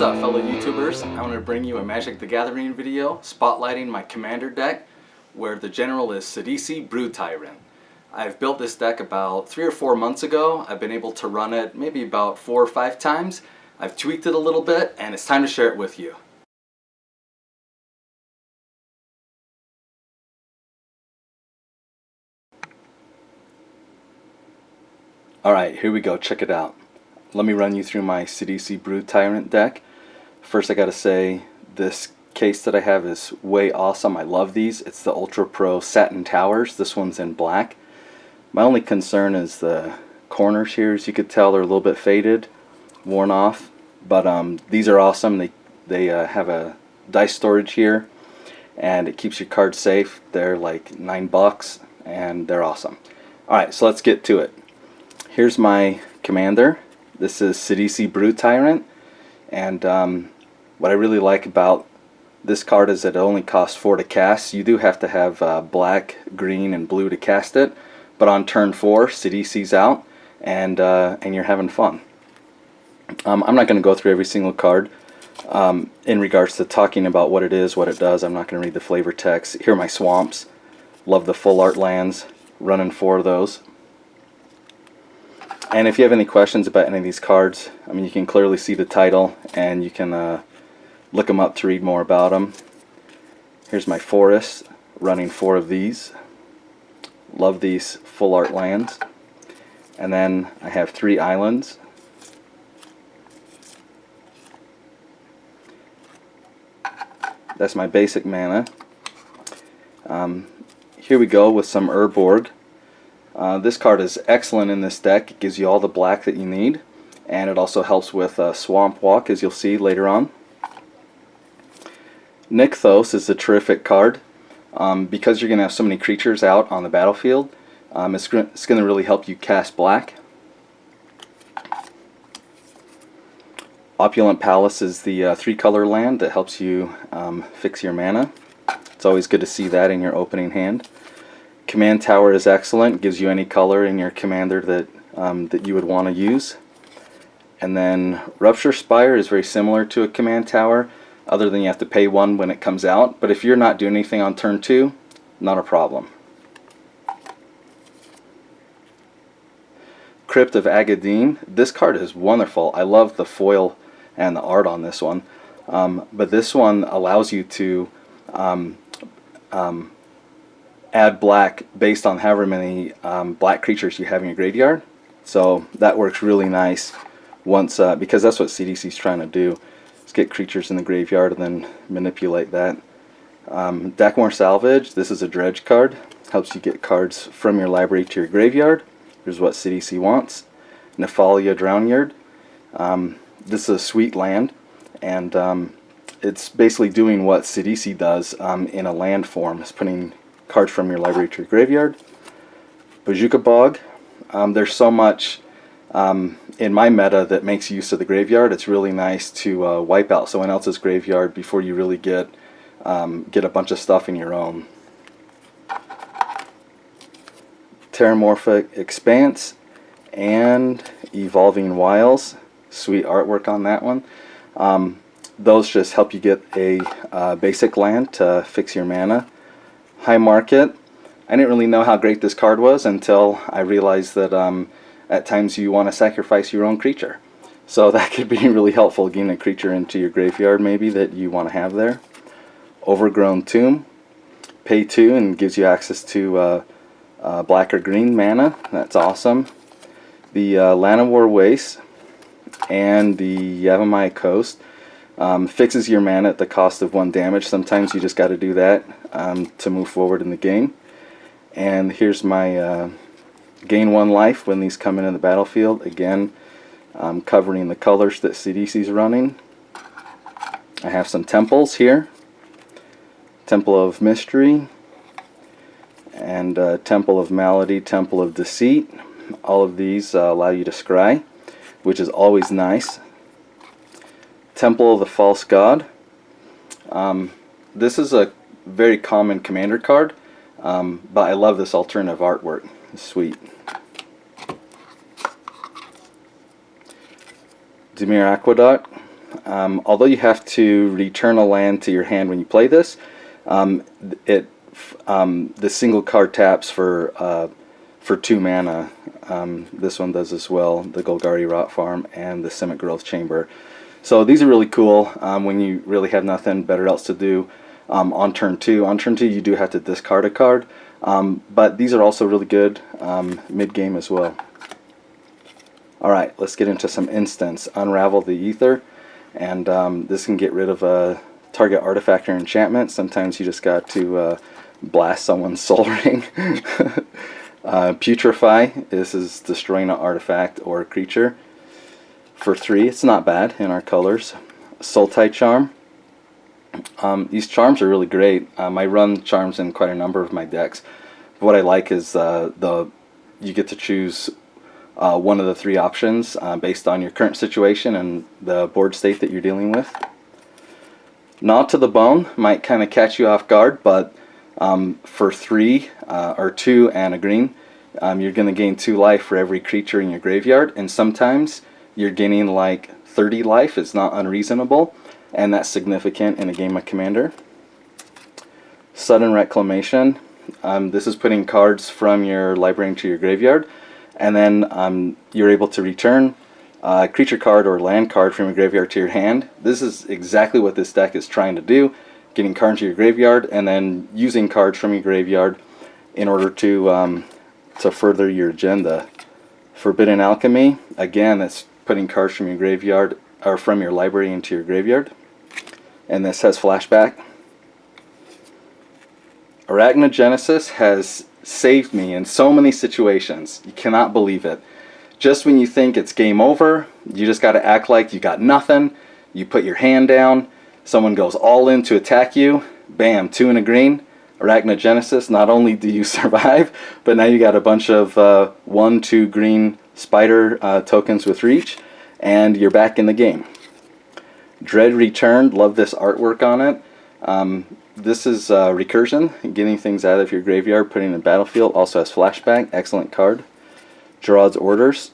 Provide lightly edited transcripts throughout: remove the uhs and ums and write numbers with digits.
up, fellow YouTubers? I want to bring you a Magic the Gathering video spotlighting my Commander deck, where the general is Sidisi Brood Tyrant. I've built this deck about 3 or 4 months ago. I've been able to run it maybe about 4 or 5 times. I've tweaked it a little bit, and it's time to share it with you. Alright, here we go. Check it out. Let me run you through my Sidisi Brood Tyrant deck. First, I gotta say, this case that I have is way awesome. I love these. It's the Ultra Pro Satin Towers. This one's in black. My only concern is the corners here. As you could tell, they're a little bit faded, worn off. But these are awesome. They have a dice storage here, and it keeps your cards safe. They're like $9, and they're awesome. Alright, so let's get to it. Here's my Commander. This is Sidisi Brood Tyrant, and what I really like about this card is that it only costs 4 to cast. You do have to have black, green, and blue to cast it, but on turn 4, Sidisi's out, and you're having fun. I'm not going to go through every single card in regards to talking about what it is, what it does. I'm not going to read the flavor text. Here are my swamps. Love the full art lands. Running 4 of those. And if you have any questions about any of these cards, I mean, you can clearly see the title, and you can look them up to read more about them. Here's my forest, running 4 of these. Love these full art lands. And then I have 3 islands. That's my basic mana. Here we go with some Urborg. This card is excellent in this deck. It gives you all the black that you need, and it also helps with Swamp Walk, as you'll see later on. Nykthos is a terrific card. Because you're going to have so many creatures out on the battlefield, it's going to really help you cast black. Opulent Palace is the 3-color land that helps you fix your mana. It's always good to see that in your opening hand. Command Tower is excellent. Gives you any color in your commander that you would want to use. And then Rupture Spire is very similar to a Command Tower, other than you have to pay 1 when it comes out. But if you're not doing anything on turn 2, not a problem. Crypt of Agadeem. This card is wonderful. I love the foil and the art on this one. But this one allows you to add black based on however many black creatures you have in your graveyard. So that works really nice once because that's what CDC's trying to do, is get creatures in the graveyard and then manipulate that. Dakmor Salvage, this is a dredge card. Helps you get cards from your library to your graveyard. Here's what CDC wants. Nephalia Drownyard. This is a sweet land, and it's basically doing what CDC does in a land form. It's putting cards from your library to your graveyard. Bojuka Bog. There's so much in my meta that makes use of the graveyard. It's really nice to wipe out someone else's graveyard before you really get a bunch of stuff in your own. Terramorphic Expanse and Evolving Wilds. Sweet artwork on that one. Those just help you get a basic land to fix your mana. High Market. I didn't really know how great this card was until I realized that at times you want to sacrifice your own creature. So that could be really helpful, getting a creature into your graveyard maybe that you want to have there. Overgrown Tomb. Pay 2 and gives you access to black or green mana. That's awesome. The Llanowar Waste and the Yavimaya Coast. Fixes your mana at the cost of 1 damage. Sometimes you just got to do that to move forward in the game. And here's my gain 1 life when these come into the battlefield. Again, covering the colors that CDC's running. I have some temples here. Temple of Mystery and Temple of Malady, Temple of Deceit. All of these allow you to scry, which is always nice. Temple of the False God. This is a very common commander card, but I love this alternative artwork. It's sweet. Dimir Aqueduct. although you have to return a land to your hand when you play this, the single card taps for 2 mana. This one does as well, the Golgari Rot Farm and the Simic Growth Chamber. So these are really cool when you really have nothing better else to do on turn 2. On turn 2 you do have to discard a card, but these are also really good mid-game as well. Alright, let's get into some instants. Unravel the Ether, and this can get rid of a target artifact or enchantment. Sometimes you just got to blast someone's soul ring. Putrefy, this is destroying an artifact or a creature. For 3, it's not bad in our colors. Sultai Charm. These charms are really great. I run charms in quite a number of my decks. What I like is you get to choose one of the 3 options based on your current situation and the board state that you're dealing with. Gnaw to the Bone might kind of catch you off guard, but for 3 or 2 and a green, you're going to gain 2 life for every creature in your graveyard, and sometimes you're gaining like 30 life. It's not unreasonable, and that's significant in a game of Commander. Sudden Reclamation. This is putting cards from your library into your graveyard, and then you're able to return a creature card or land card from your graveyard to your hand. This is exactly what this deck is trying to do, getting cards to your graveyard and then using cards from your graveyard in order to further your agenda. Forbidden Alchemy, again, that's putting cards from your graveyard or from your library into your graveyard, and this has flashback. Arachnogenesis has saved me in so many situations. You cannot believe it. Just when you think it's game over, you just got to act like you got nothing. You put your hand down, someone goes all in to attack you, bam, 2 and a green. Arachnogenesis, not only do you survive, but now you got a bunch of 1/2 green spider tokens with reach, and you're back in the game. Dread Returned, love this artwork on it. This is recursion, getting things out of your graveyard, putting in the battlefield. Also has flashback, excellent card. Gerard's Orders.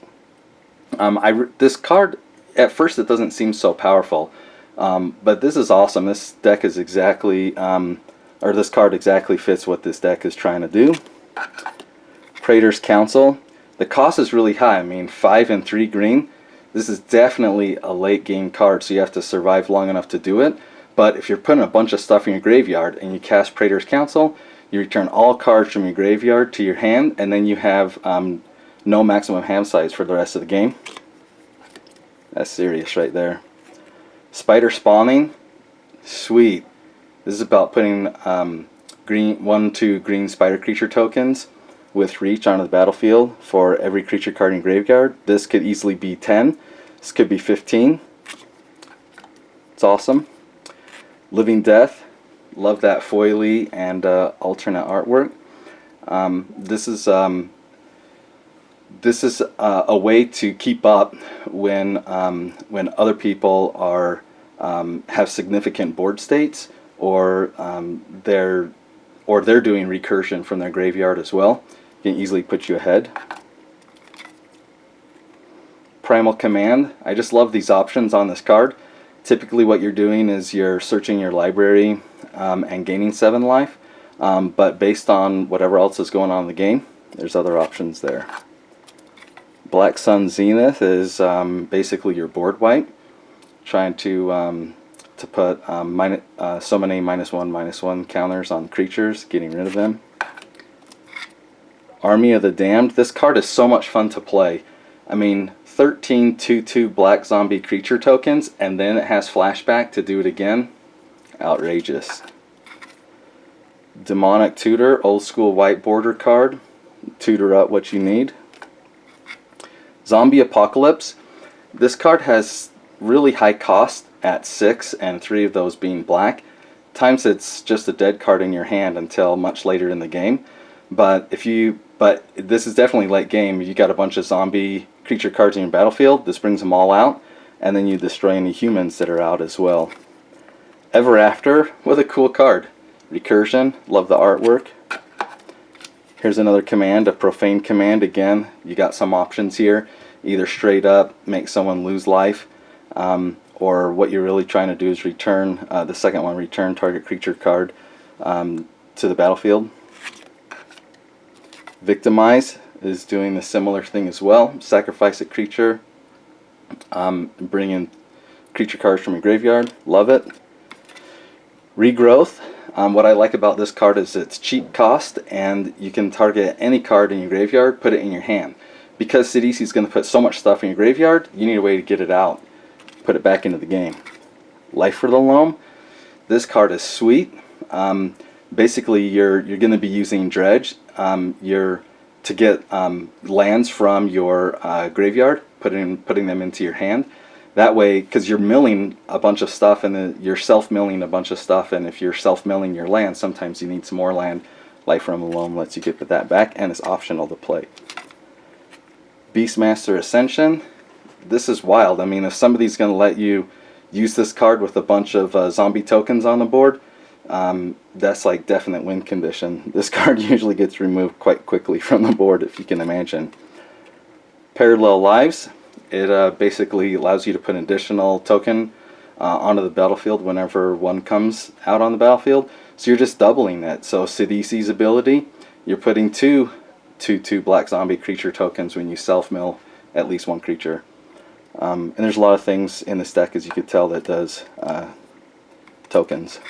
This card, at first it doesn't seem so powerful, but this is awesome. This deck is exactly, or this card exactly fits what this deck is trying to do. Praetor's Council. The cost is really high. I mean, 5 and 3 green. This is definitely a late game card, so you have to survive long enough to do it. But if you're putting a bunch of stuff in your graveyard and you cast Praetor's Council, you return all cards from your graveyard to your hand, and then you have no maximum hand size for the rest of the game. That's serious right there. Spider Spawning, sweet. This is about putting 1/2 green spider creature tokens with reach onto the battlefield for every creature card in graveyard. This could easily be 10. This could be 15. It's awesome. Living Death, love that foily and alternate artwork. This is a way to keep up when other people are have significant board states, or they're doing recursion from their graveyard as well. It can easily put you ahead. Primal Command. I just love these options on this card. Typically what you're doing is you're searching your library and gaining 7 life, but based on whatever else is going on in the game, there's other options there. Black Sun Zenith is basically your board wipe, trying to put so many -1/-1 counters on creatures, getting rid of them. Army of the Damned. This card is so much fun to play. I mean, 13 2/2 black zombie creature tokens, and then it has flashback to do it again. Outrageous. Demonic Tutor, old school white border card. Tutor up what you need. Zombie Apocalypse. This card has really high cost at 6, and 3 of those being black. Times it's just a dead card in your hand until much later in the game. But this is definitely late game. You got a bunch of zombie creature cards in your battlefield. This brings them all out, and then you destroy any humans that are out as well. Ever After, what a cool card. Recursion, love the artwork. Here's another command, a Profane Command. Again, you got some options here. Either straight up make someone lose life, or what you're really trying to do is return, the second one, return target creature card to the battlefield. Victimize is doing the similar thing as well. Sacrifice a creature, bring in creature cards from your graveyard. Love it. Regrowth. What I like about this card is it's cheap cost, and you can target any card in your graveyard, put it in your hand. Because Sidisi is going to put so much stuff in your graveyard, you need a way to get it out, put it back into the game. Life for the Loam. This card is sweet. Basically, you're going to be using Dredge to get lands from your graveyard, putting them into your hand. That way, because you're milling a bunch of stuff, and you're self-milling a bunch of stuff, and if you're self-milling your land, sometimes you need some more land. Life from the Loam lets you get that back, and it's optional to play. Beastmaster Ascension. This is wild. I mean, if somebody's going to let you use this card with a bunch of zombie tokens on the board, that's like definite win condition. This card usually gets removed quite quickly from the board, if you can imagine. Parallel Lives. It basically allows you to put an additional token onto the battlefield whenever one comes out on the battlefield. So you're just doubling it. So Sidisi's ability, you're putting two black zombie creature tokens when you self-mill at least one creature. And there's a lot of things in this deck, as you could tell, that does tokens.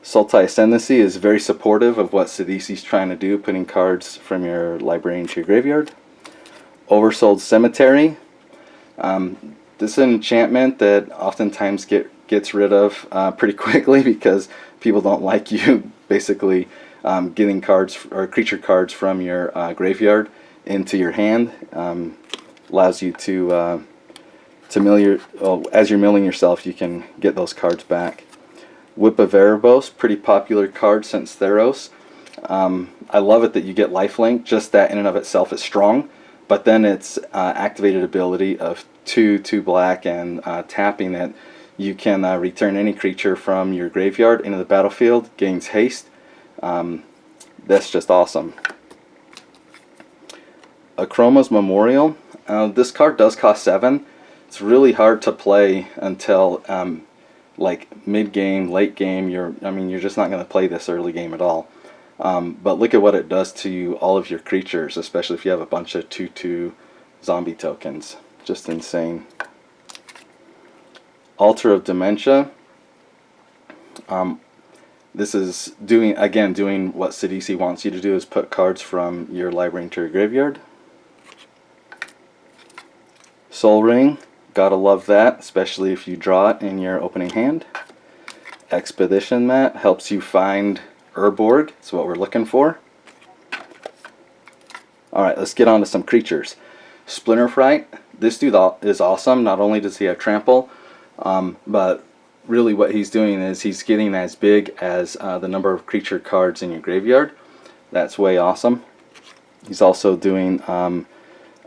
Sultai Ascendancy is very supportive of what Sidisi's trying to do, putting cards from your library into your graveyard. Oversold Cemetery. This is an enchantment that oftentimes gets rid of pretty quickly because people don't like you basically getting cards or creature cards from your graveyard into your hand. Allows you to mill as you're milling yourself, you can get those cards back. Whip of Erebos, pretty popular card since Theros. I love it that you get lifelink. Just that in and of itself is strong. But then its activated ability of 2 black and tapping it, you can return any creature from your graveyard into the battlefield, gains haste. That's just awesome. A Cromoz Memorial. This card does cost 7. It's really hard to play until like mid game, late game. You're just not going to play this early game at all. But look at what it does to all of your creatures, especially if you have a bunch of 2/2 zombie tokens. Just insane. Altar of Dementia. This is doing what Sidisi wants you to do, is put cards from your library into your graveyard. Soul Ring. Gotta love that, especially if you draw it in your opening hand. Expedition Mat helps you find Urborg. That's what we're looking for. Alright, let's get on to some creatures. Splinter Fright. This dude is awesome. Not only does he have trample, but really what he's doing is he's getting as big as the number of creature cards in your graveyard. That's way awesome. He's also doing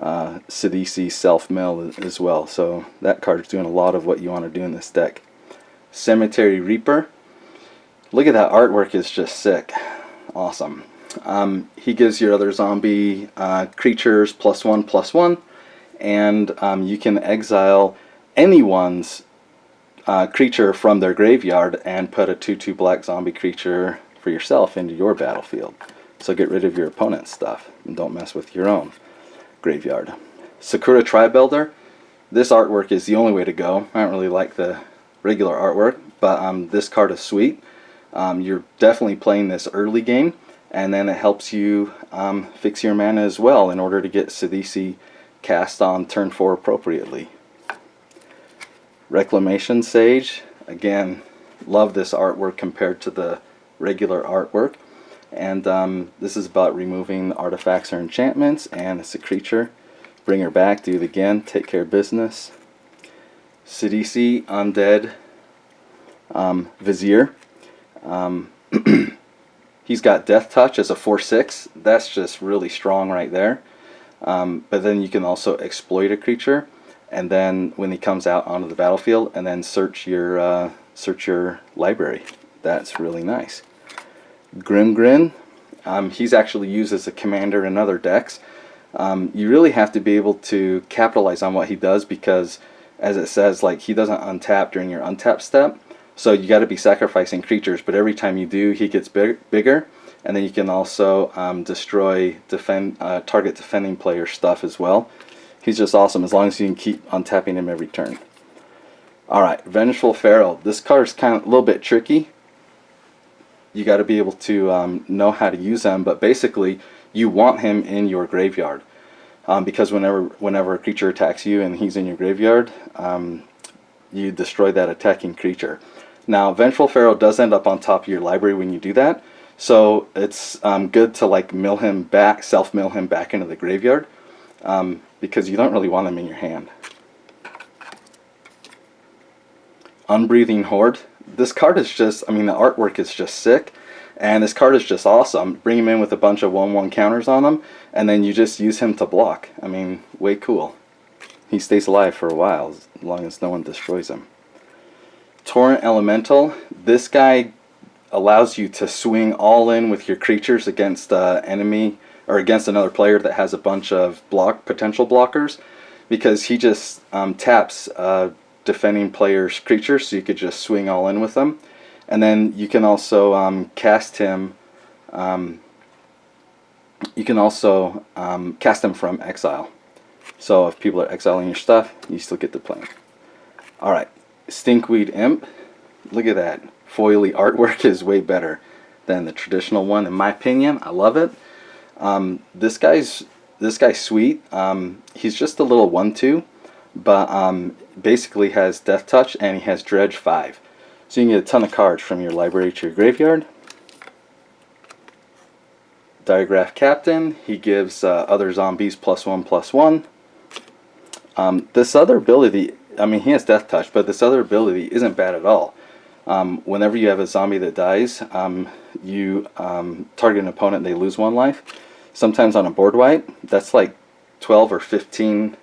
Sidisi self-mill as well, so that card's doing a lot of what you want to do in this deck. Cemetery Reaper. Look at that artwork, is just sick. Awesome. He gives your other zombie creatures +1/+1, and you can exile anyone's creature from their graveyard and put a 2/2 black zombie creature for yourself into your battlefield. So get rid of your opponent's stuff and don't mess with your own graveyard. Sakura Tribuilder. This artwork is the only way to go. I don't really like the regular artwork, but this card is sweet. You're definitely playing this early game, and then it helps you fix your mana as well in order to get Sidisi cast on turn 4 appropriately. Reclamation Sage. Again, love this artwork compared to the regular artwork. And this is about removing artifacts or enchantments, and it's a creature. Bring her back, do it again, take care of business. Sidisi Undead Vizier. He's got Death Touch as a 4/6. That's just really strong right there. But then you can also exploit a creature, and then when he comes out onto the battlefield, and then search your library. That's really nice. Grimgrin. He's actually used as a commander in other decks. You really have to be able to capitalize on what he does, because as it says, like he doesn't untap during your untap step. So you got to be sacrificing creatures, but every time you do, he gets bigger. And then you can also target defending player stuff as well. He's just awesome as long as you can keep untapping him every turn. Alright, Vengeful Feral. This card is kind of a little bit tricky. You got to be able to know how to use them, but basically you want him in your graveyard. Because whenever a creature attacks you and he's in your graveyard, you destroy that attacking creature. Now, Vengeful Feral does end up on top of your library when you do that, so it's good to like self-mill him back into the graveyard, because you don't really want him in your hand. Unbreathing Horde. This card is just, I mean, the artwork is just sick, and this card is just awesome. Bring him in with a bunch of 1/1 counters on him, and then you just use him to block. I mean, way cool. He stays alive for a while, as long as no one destroys him. Turin Elemental. This guy allows you to swing all in with your creatures against enemy, or against another player that has a bunch of potential blockers, because he just taps defending player's creatures, so you could just swing all in with them. And then you can also cast him. You can also cast him from exile. So if people are exiling your stuff, you still get to play him. Alright, Stinkweed Imp. Look at that. Foily artwork is way better than the traditional one, in my opinion. I love it. This guy's sweet. He's just a little 1/2, but basically has Death Touch, and he has Dredge 5. So you can get a ton of cards from your library to your graveyard. Diagraph Captain. He gives other zombies +1/+1. This other ability, I mean, he has Death Touch, but this other ability isn't bad at all. Whenever you have a zombie that dies, you target an opponent, they lose 1 life. Sometimes on a board wipe, that's like 12 or 15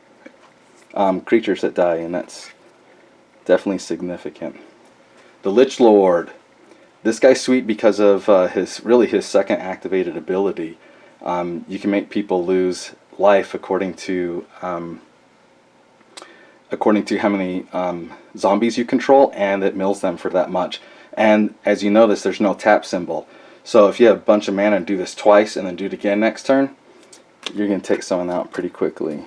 creatures that die, and that's definitely significant. The Lich Lord. This guy's sweet because of his second activated ability. You can make people lose life according to how many zombies you control, and it mills them for that much. And as you notice, there's no tap symbol. So if you have a bunch of mana and do this twice and then do it again next turn, you're going to take someone out pretty quickly.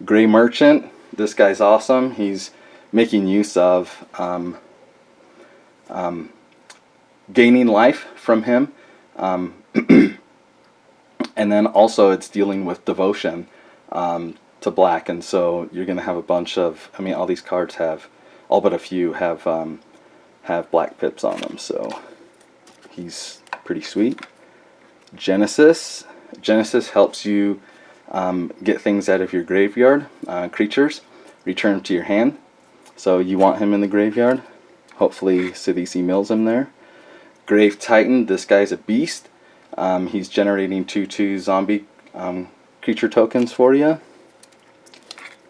Grey Merchant. This guy's awesome. He's making use of gaining life from him. And then also it's dealing with devotion to black, and so you're going to have a bunch of, I mean, all these cards have, all but a few have black pips on them, so he's pretty sweet. Genesis. Genesis helps you get things out of your graveyard, creatures, return them to your hand. So you want him in the graveyard. Hopefully Sidisi mills him there. Grave Titan. This guy's a beast. He's generating 2/2 zombie creature tokens for you.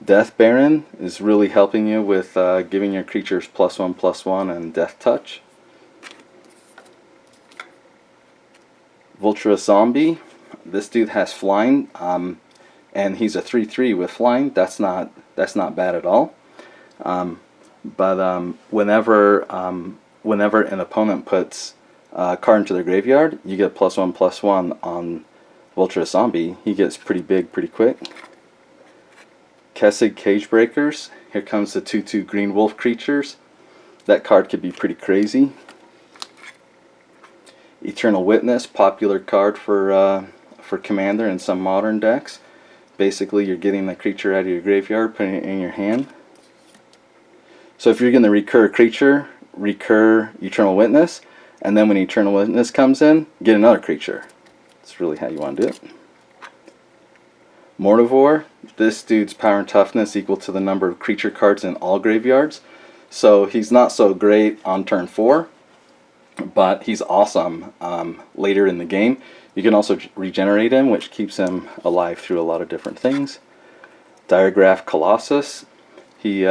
Death Baron is really helping you with giving your creatures +1/+1 and Death Touch. Vulture Zombie. This dude has flying, and he's a 3/3 with flying. That's not bad at all. But whenever an opponent puts a card into their graveyard, you get +1/+1 on Vulture Zombie. He gets pretty big pretty quick. Kessig Cagebreakers. Here comes the 2/2 green wolf creatures. That card could be pretty crazy. Eternal Witness, popular card for Commander in some modern decks. Basically, you're getting the creature out of your graveyard, putting it in your hand. So if you're going to recur a creature, recur Eternal Witness, and then when Eternal Witness comes in, get another creature. That's really how you want to do it. Mortivore. This dude's power and toughness equal to the number of creature cards in all graveyards. So he's not so great on turn 4, but he's awesome later in the game. You can also regenerate him, which keeps him alive through a lot of different things. Diagraph Colossus. He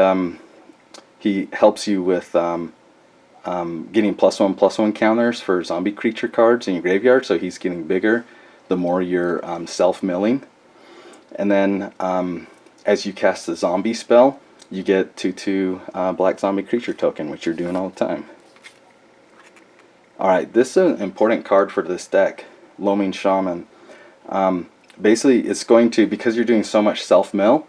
helps you with getting +1/+1 counters for zombie creature cards in your graveyard, so he's getting bigger the more you're self-milling. And then as you cast the zombie spell, you get 2/2 black zombie creature token, which you're doing all the time. Alright, this is an important card for this deck, Mean Shaman. Basically, it's going to, because you're doing so much self-mill,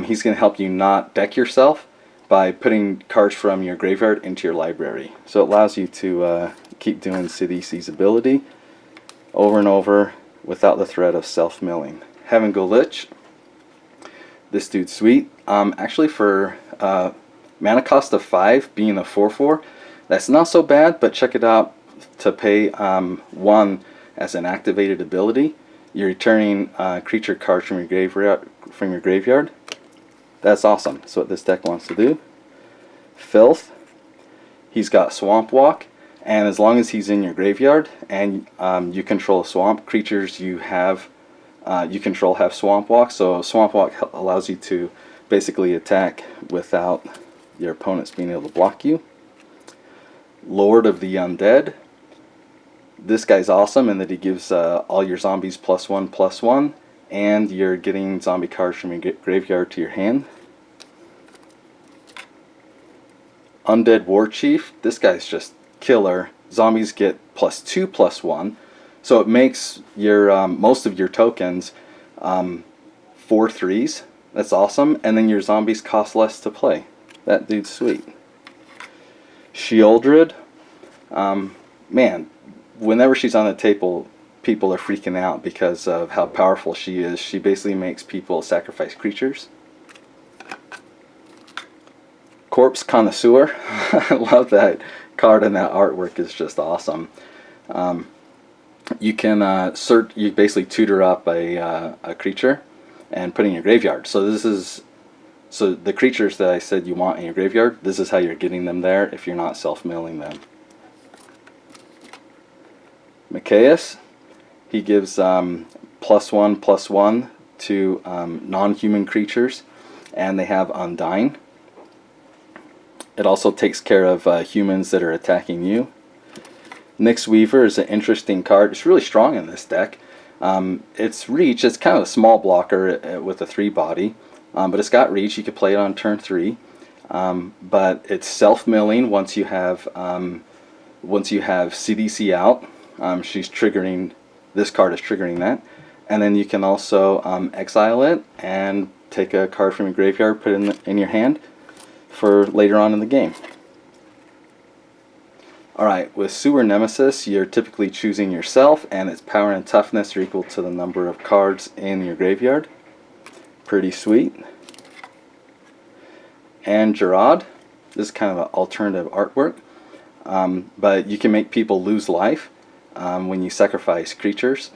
he's going to help you not deck yourself by putting cards from your graveyard into your library. So it allows you to keep doing Sidisi's ability over and over without the threat of self-milling. Heaven Go Lich. This dude's sweet. Actually, for mana cost of 5, being a 4/4, that's not so bad, but check it out. To pay 1 as an activated ability, you're returning creature cards from your graveyard. That's awesome. That's what this deck wants to do. Filth. He's got Swamp Walk, and as long as he's in your graveyard and you control a swamp, creatures you control have Swamp Walk. So Swamp Walk allows you to basically attack without your opponents being able to block you. Lord of the Undead. This guy's awesome in that he gives all your zombies +1/+1, and you're getting zombie cards from your graveyard to your hand. Undead War Chief. This guy's just killer. Zombies get +2/+1, so it makes your most of your tokens 4/3s. That's awesome, and then your zombies cost less to play. That dude's sweet. Sheoldred. Man, whenever she's on the table, people are freaking out because of how powerful she is. She basically makes people sacrifice creatures. Corpse Connoisseur. I love that card, and that artwork is just awesome. You can you basically tutor up a creature and put it in your graveyard. So the creatures that I said you want in your graveyard, this is how you're getting them there if you're not self-milling them. Machias, he gives +1/+1 to non-human creatures, and they have Undying. It also takes care of humans that are attacking you. Nyx Weaver is an interesting card. It's really strong in this deck. Its reach, it's kind of a small blocker with a 3-body, but it's got reach. You could play it on turn 3, but it's self-milling once you have CDC out. She's triggering, this card is triggering that, and then you can also exile it and take a card from your graveyard, put it in your hand for later on in the game. Alright, with Sewer Nemesis, you're typically choosing yourself, and its power and toughness are equal to the number of cards in your graveyard. Pretty sweet. And Gerard, this is kind of an alternative artwork, but you can make people lose life when you sacrifice creatures,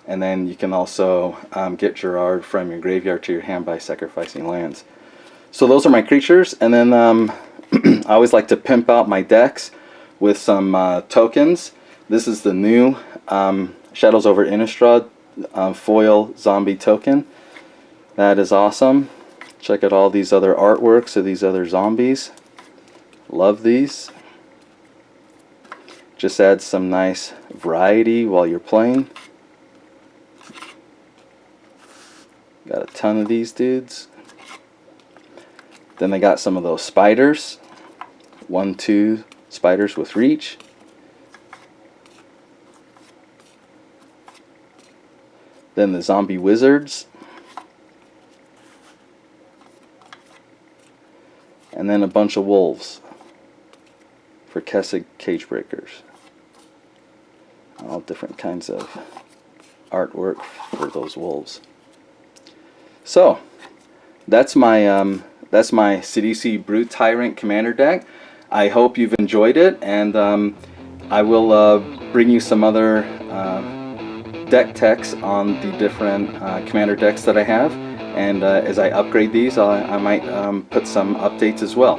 and then you can also get Gerard from your graveyard to your hand by sacrificing lands. So those are my creatures, and then I always like to pimp out my decks with some tokens. This is the new Shadows over Innistrad foil zombie token. That is awesome. Check out all these other artworks of these other zombies. Love these. Just adds some nice variety while you're playing. Got a ton of these dudes. Then they got some of those spiders. 1/2 spiders with reach. Then the zombie wizards. And then a bunch of wolves for Kessig cage breakers. All different kinds of artwork for those wolves. So that's my Sidisi Brute Tyrant Commander deck. I hope you've enjoyed it, and I will bring you some other deck techs on the different commander decks that I have, and as I upgrade these, I might put some updates as well.